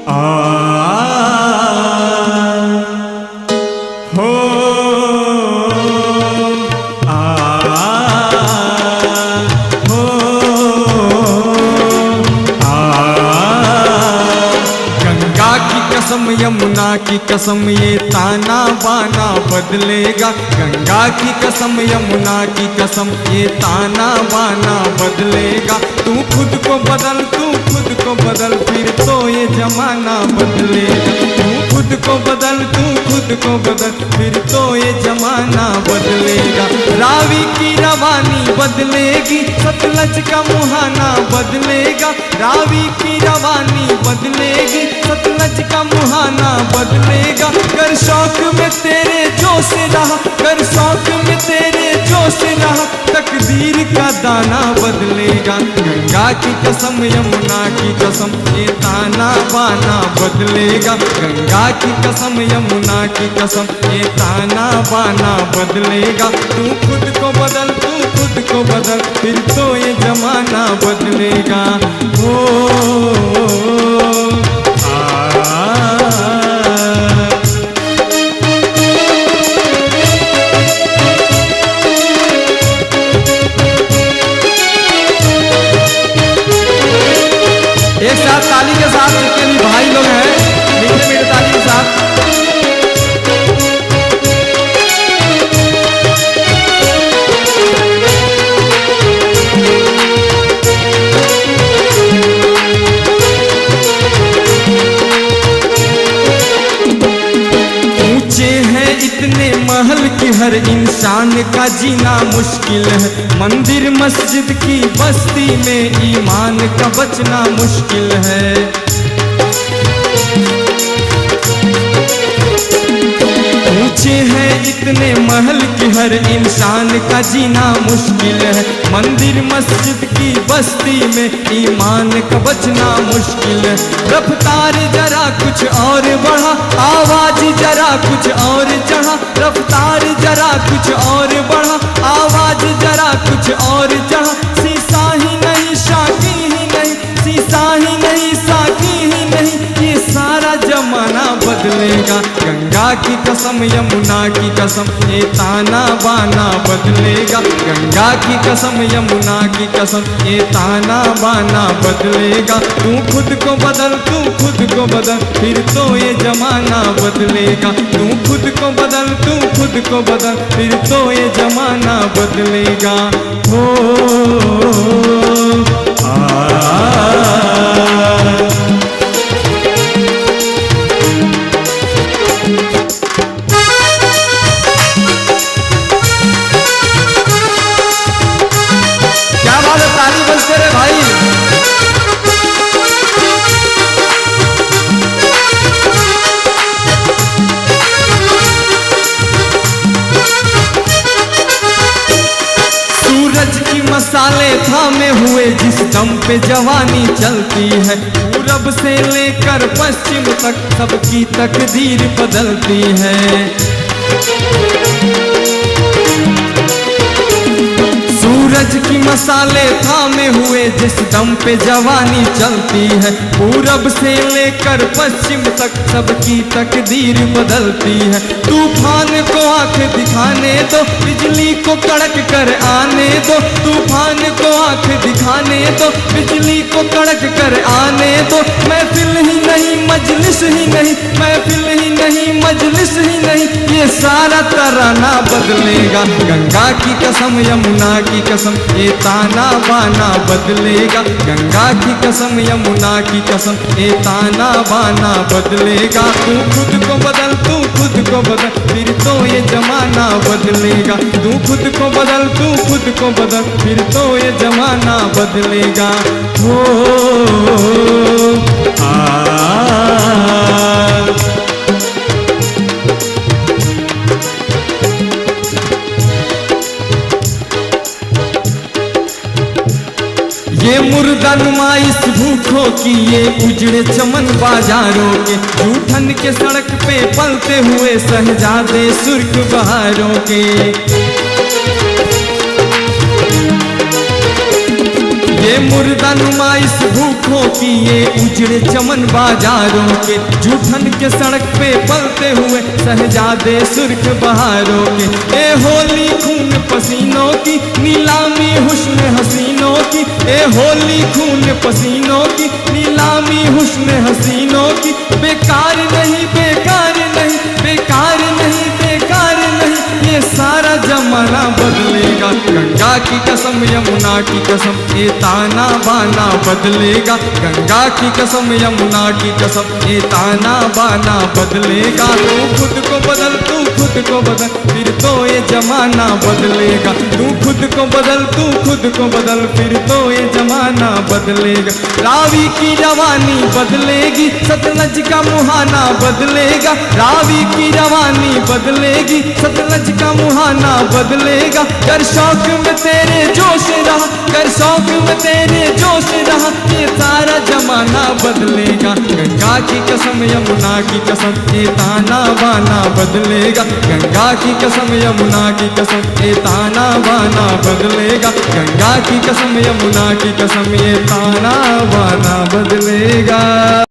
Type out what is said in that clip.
आ हो आ हो आ गंगा की कसम यमुना की कसम ये ताना बाना बदलेगा। गंगा की कसम यमुना की कसम ये ताना बाना बदलेगा। तू खुद को बदल, तू खुद को बदल, फिर तो ये जमाना बदलेगा। तू खुद को बदल, तू खुद को बदल, फिर तो ये जमाना बदलेगा। रावी की रवानी बदलेगी, सतलज का मुहाना बदलेगा। रावी की रवानी बदलेगी, सतलज का मुहाना बदलेगा। कर शौक में तेरे जोश रहा, कर शौक में तेरे जोश रहा, तकदीर का दाना बदलेगा। गंगा की कसम यमुना की कसम ये ताना बाना बदलेगा। गंगा की कसम यमुना की कसम ये ताना बाना बदलेगा। तू खुद को बदल, तू खुद को बदल, फिर तो ये जमाना बदलेगा। एक साथ ताली के साथ जितने भी भाई लोग हैं, मीठे मीठे ताली के साथ। ऊंचे हैं इतने महल कि हर इंसान का जीना मुश्किल है। मंदिर मस्जिद की बस्ती में ईमान का बचना मुश्किल है। ऊंचे हैं इतने महल कि हर इंसान का जीना मुश्किल है। मंदिर मस्जिद की बस्ती में ईमान का बचना मुश्किल है। रफ्तार जरा कुछ और बढ़ा, आवाज जरा कुछ और चढ़ा। रफ्तार जरा कुछ और बढ़ा, आवाज जरा कुछ और चढ़ा। शीशा ही नहीं साकी ही नहीं, शीशा ही नहीं साकी ही नहीं, ये सारा जमाना बदलेगा। गंगा की कसम यमुना की कसम ये ताना बाना बदलेगा। गंगा की कसम यमुना की कसम ये ताना बाना बदलेगा। तू खुद को बदल, तू खुद को बदल, फिर तो ये जमाना बदलेगा। तू खुद को बदल, तू खुद को बदल, फिर तो ये जमाना बदलेगा। क्या बात है, ताली बजते रहे भाई। सूरज की मसाले थामे हुए जिस दम पे जवानी चलती है। पूरब से लेकर पश्चिम तक सबकी तकदीर बदलती है। सूरज की मसाले थामे हुए जिस दम पे जवानी चलती है। पूरब से लेकर पश्चिम तक सबकी तकदीर बदलती है। तूफान को आंख दिखाने दो, बिजली को कड़क कर आने दो। तूफान को आंख दिखाने दो, बिजली को कड़क कर आने दो। महफिल ही नहीं मजलिस ही नहीं, महफिल ही नहीं मजलिस ही नहीं, ये सारा तराना बदलेगा। गंगा की कसम यमुना की कसम ये ताना बाना बदलेगा। गंगा की कसम यमुना की कसम ये ताना बाना बदलेगा। तू खुद को बदल, तू खुद को बदल, फिर तो ये जमाना बदलेगा। तू खुद को बदल, तू खुद को बदल, फिर तो ये जमाना बदलेगा। ये मुर्दा नुमाइश भूखों की, ये उजड़े चमन बाजारों के। जूठन के सड़क पे पलते हुए शहजादे सुर्ख बहारों के। ये मुर्दा नुमाइश भूखों की, ये उजड़े चमन बाजारों के, जूठन के सड़क पे पलते हुए शहजादे सुर्ख बहारों के। ए होली खून पसीनों की, नीलामी हुस्न हसीनों की, ए होली खून पसीनों की, नीलामी हुस्न हसीनों की। बेकार नहीं, बेकार नहीं, बेकार नहीं, बेकार नहीं, ये सारा जमाना बदलेगा। गंगा की कसम, यमुना की कसम, ये ताना बाना बदलेगा। गंगा की कसम, यमुना की कसम, ये ताना बाना बदलेगा। तू खुद को बदल, तू खुद को बदल, फिर तो ये जमाना बदलेगा। तू खुद को बदल, तू खुद को बदल, फिर तो ये जमाना बदलेगा। रावी की रवानी बदलेगी, सतलज का मुहाना बदलेगा। रावी की रवानी बदलेगी, सतलज का मुहाना बदलेगा। कर शौक में तेरे जोश रहा, कर शौक में तेरे जोश रहा, ये सारा जमाना बदलेगा। गंगा की कसम, यमुना की कसम, ये ताना बाना बदलेगा। गंगा की कसम, यमुना की कसम, ये ताना बाना बदलेगा। गंगा की कसम, यमुना की कसम, ये ताना बाना बदलेगा।